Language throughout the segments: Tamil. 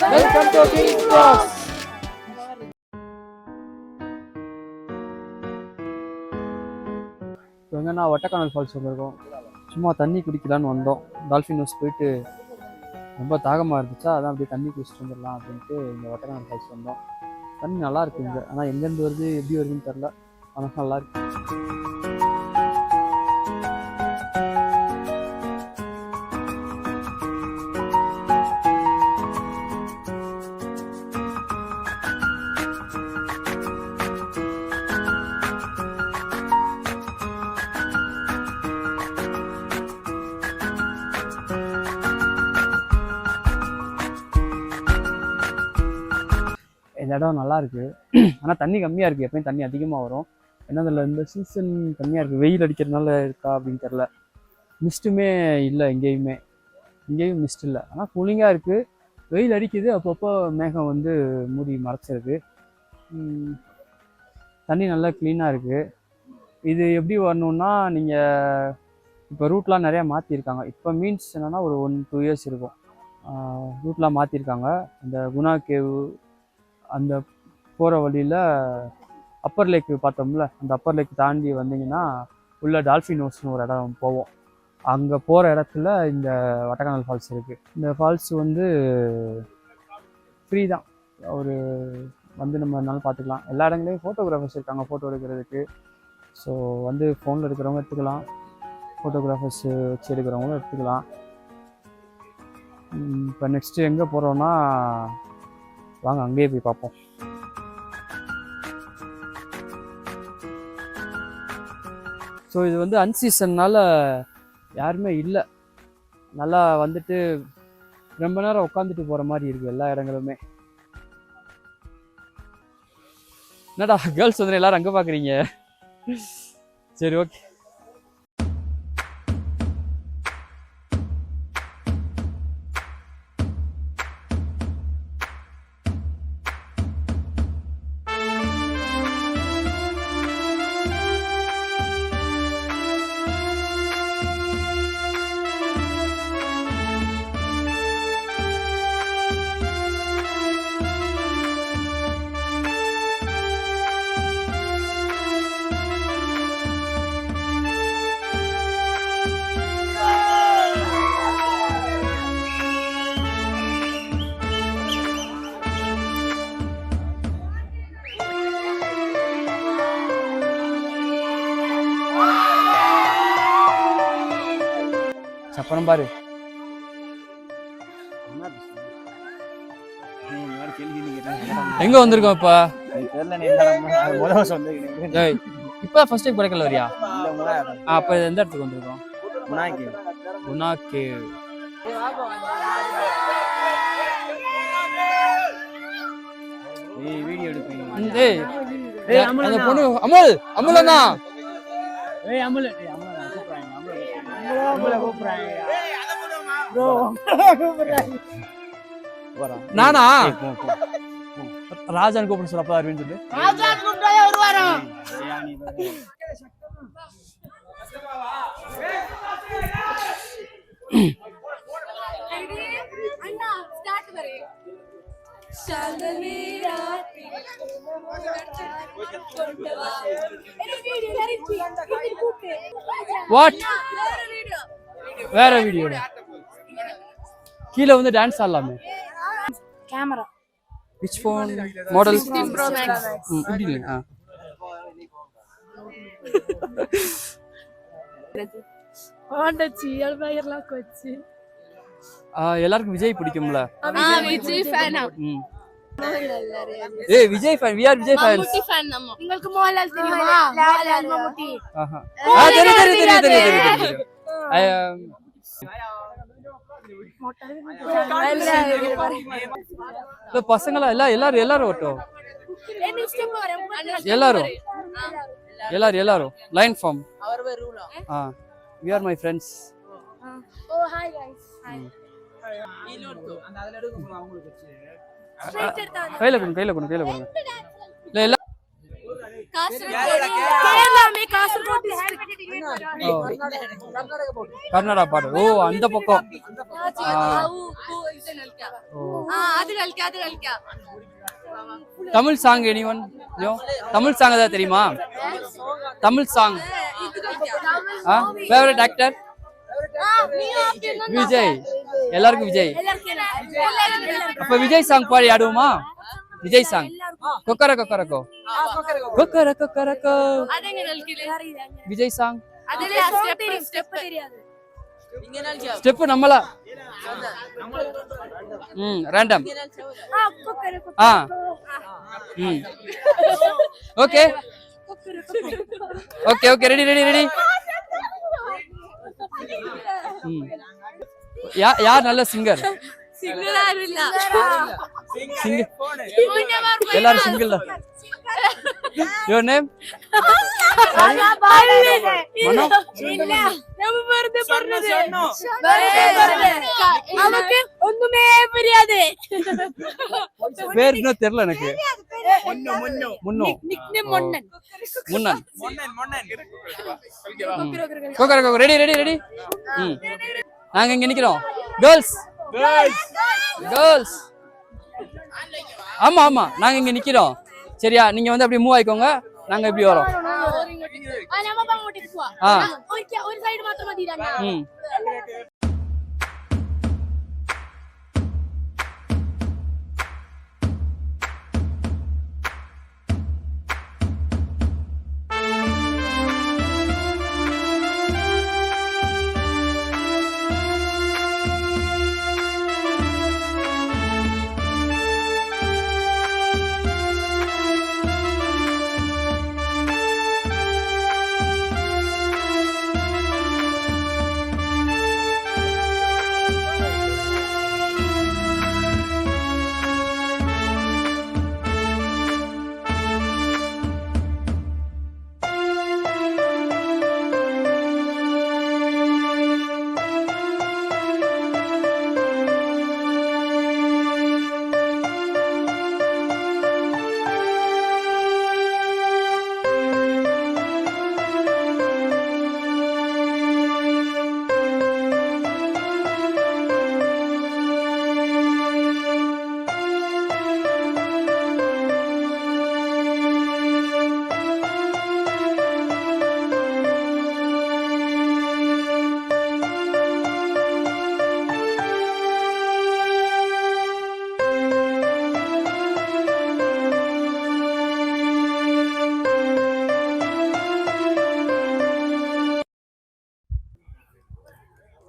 Welcome to king cross. எங்கன்னா ஒட்டக்கானல் ஃபால்ஸ் வந்திருக்கோம். சும்மா தண்ணி குடிக்கலான்னு வந்தோம். டால்ஃபின் ஹவுஸ் போயிட்டு ரொம்ப தாகமாக இருந்துச்சா, அதான் அப்படியே தண்ணி குடிச்சிட்டு வந்துடலாம் அப்படின்ட்டு இந்த ஒட்டக்கானல் ஃபால்ஸ் வந்தோம். தண்ணி நல்லா இருக்கு இங்கே, ஆனால் எங்கேருந்து வருது எப்படி வருதுன்னு தெரில, ஆனால் நல்லா இருக்கு. இந்த இடம் நல்லா இருக்குது, ஆனால் தண்ணி கம்மியாக இருக்குது. எப்பயும் தண்ணி அதிகமாக வரும். ஏன்னா அதில் இந்த சீசன் கம்மியாக இருக்குது. வெயில் அடிக்கிறதுனால இருக்கா அப்படின்னு தெரில. மிஸ்ட்டுமே இல்லை, எங்கேயும் மிஸ்ட் இல்லை. ஆனால் கூலிங்காக இருக்குது. வெயில் அடிக்குது, அப்பப்போ மேகம் வந்து மூடி மறைச்சிருக்கு. தண்ணி நல்லா க்ளீனாக இருக்குது. இது எப்படி வரணுன்னா, நீங்கள் இப்போ ரூட்லாம் நிறையா மாற்றிருக்காங்க. இப்போ மீன்ஸ் என்னென்னா ஒரு 1-2 இயர்ஸ் இருக்கும். ரூட்லாம் மாற்றிருக்காங்க. இந்த குணா கேவ் அந்த போகிற வழியில் அப்பர் லேக்கு பார்த்தோம்ல, அந்த அப்பர் லேக் தாண்டி வந்தீங்கன்னா உள்ள டால்ஃபின் ஹவுஸ்னு ஒரு இடம் போவோம். அங்கே போகிற இடத்துல இந்த ஒட்டக்கானல் ஃபால்ஸ் இருக்குது. இந்த ஃபால்ஸ் வந்து ஃப்ரீ தான். ஒரு வந்து நம்ம இருந்தாலும் பார்த்துக்கலாம். எல்லா இடங்களையும் ஃபோட்டோகிராஃபர்ஸ் இருக்காங்க ஃபோட்டோ எடுக்கிறதுக்கு. ஸோ வந்து ஃபோனில் எடுக்கிறவங்க எடுத்துக்கலாம், ஃபோட்டோகிராஃபர்ஸ் வச்சு எடுக்கிறவங்களும் எடுத்துக்கலாம். இப்போ நெக்ஸ்ட்டு எங்கே போகிறோன்னா, வாங்க அங்கேயே போய் பார்ப்போம். ஸோ இது வந்து அன்சீசன்னால் யாருமே இல்லை. நல்லா வந்துட்டு ரொம்ப நேரம் உட்காந்துட்டு போகிற மாதிரி இருக்குது எல்லா இடங்களுமே. என்னடா கேர்ள்ஸ் வந்து எல்லாரும் அங்கே பார்க்குறீங்க? சரி, ஓகே. அப்புறம் பாரு, எங்க வந்திருக்கோம் இப்ப? இப்ப ஃபர்ஸ்ட் டைம் கொடைக்கானல் வரியா? அப்ப எந்த இடத்துக்கு வந்திருக்கோம்? குணா கேவ். வீடியோ எடுப்பீங்க? ஏய் அந்த பொண்ணு அமுல், அமுலனா? ஏய் அமுல், நானா ராஜான் கூப்பிட சொல்ல அப்பா வருவேன்னு சொல்லு. வாட்? வேற வீடியோ கீழே வந்து டான்ஸ் ஆடலாமே. Camera which phone model? 16 Pro Max. எல்லாருக்கும் விஜய் பிடிக்கும்ல? விஜய் ஃபேன். ஏய் Vijay fan, we are Vijay fans. Mammootty fan நம்ம. உங்களுக்கு மோகன்லால் தெரியுமா? மோகன்லால் மம்முட்டி. தெரியும். பசங்களா எல்லாரும் ஓட்டும். எல்லாரும் line form. we are my friends. Oh hi guys. Hi. கையில கொடுங்க. இல்ல கேரளா में कासरगोड கர்நாடகா பார்டர். ஓ அந்த பக்கம். Tamil song anyone? Tamil song ஏதாவது தெரியுமா? Tamil song. Favourite actor? Vijay. எல்லாருக்கும் விஜய். அப்ப விஜய் சாங் பாடி ஆடுவோமா? விஜய் சாங். கொக்கர கொக்கரக்கோ கொக்கர கொக்கரக்கோ விஜய் சாங். ஸ்டெப் நம்மளா random. Okay okay okay ready ready ready. யார் நல்ல சிங்கர்? எல்லாரும் சிங்கிள் தான். Your name? நமக்கு ஒண்ணுமே புரியாது. பேர் இன்னும் தெரியல எனக்கு. முன்னோ முன்னன். Ready ready ready. நாங்க இங்க நிக்கிறோம். Girls girls. ஆமா ஆமா நாங்க இங்க நிக்கிறோம். சரியா? நீங்க வந்து அப்படியே மூவ் ஆயிக்கோங்க. நாங்க இப்படி வரோம். ஒரு சைடு மாத்திரம் மதிதான்.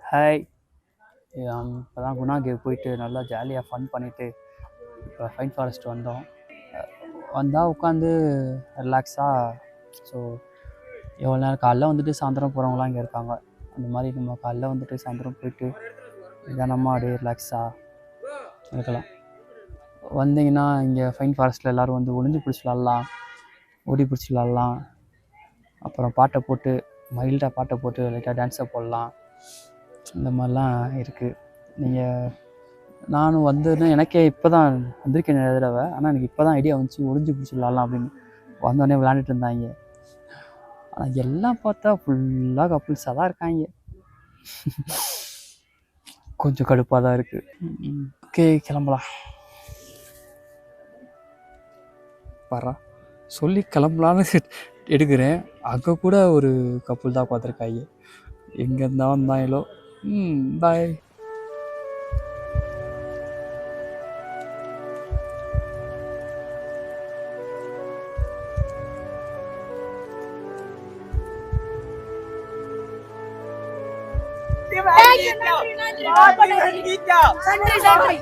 ஹாய். இப்போ தான் குணா கேவ் போயிட்டு நல்லா ஜாலியாக ஃபன் பண்ணிவிட்டு இப்போ ஃபைன் ஃபாரஸ்ட் வந்தோம். வந்தால் உட்காந்து ரிலாக்ஸாக. ஸோ எவ்வளோ நேரம் காலைல வந்துட்டு சாயந்தரம் போகிறவங்களாம் இங்கே இருக்காங்க. அந்த மாதிரி நம்ம காலைல வந்துட்டு சாயந்தரம் போயிட்டு நிதானமாக அப்படியே ரிலாக்ஸாக இருக்கலாம். வந்தீங்கன்னா இங்கே ஃபைன் ஃபாரஸ்ட்டில் எல்லோரும் வந்து ஒளிஞ்சு பிடிச்சி விளாட்லாம், ஓடி பிடிச்சி விளாட்லாம். அப்புறம் பாட்டை போட்டு மைல்டாக பாட்டை போட்டு லைட்டாக டான்ஸை போடலாம். இந்த மாதிரிலாம் இருக்குது. நீங்கள் நானும் வந்துன்னா எனக்கே இப்போ தான் வந்திருக்கேன் நிறைய தடவை. ஆனால் எனக்கு இப்போ தான் ஐடியா வந்துச்சு ஒளிஞ்சு பிடிச்சி விளாட்லாம் அப்படின்னு. வந்தோடனே விளாண்டுட்டு இருந்தாங்க. ஆனால் எல்லாம் பார்த்தா ஃபுல்லாக கப்புள்ஸாக தான் இருக்காங்க. கொஞ்சம் கடுப்பாக தான் இருக்குது. ஓகே கிளம்பலாம். வர்றா சொல்லி கிளம்பலான்னு எடுக்கிறேன். அங்கே கூட ஒரு கப்புள் தான் பார்த்துருக்காங்க. எங்கேருந்தா வந்தாங்களோ. பாய். நன்றி.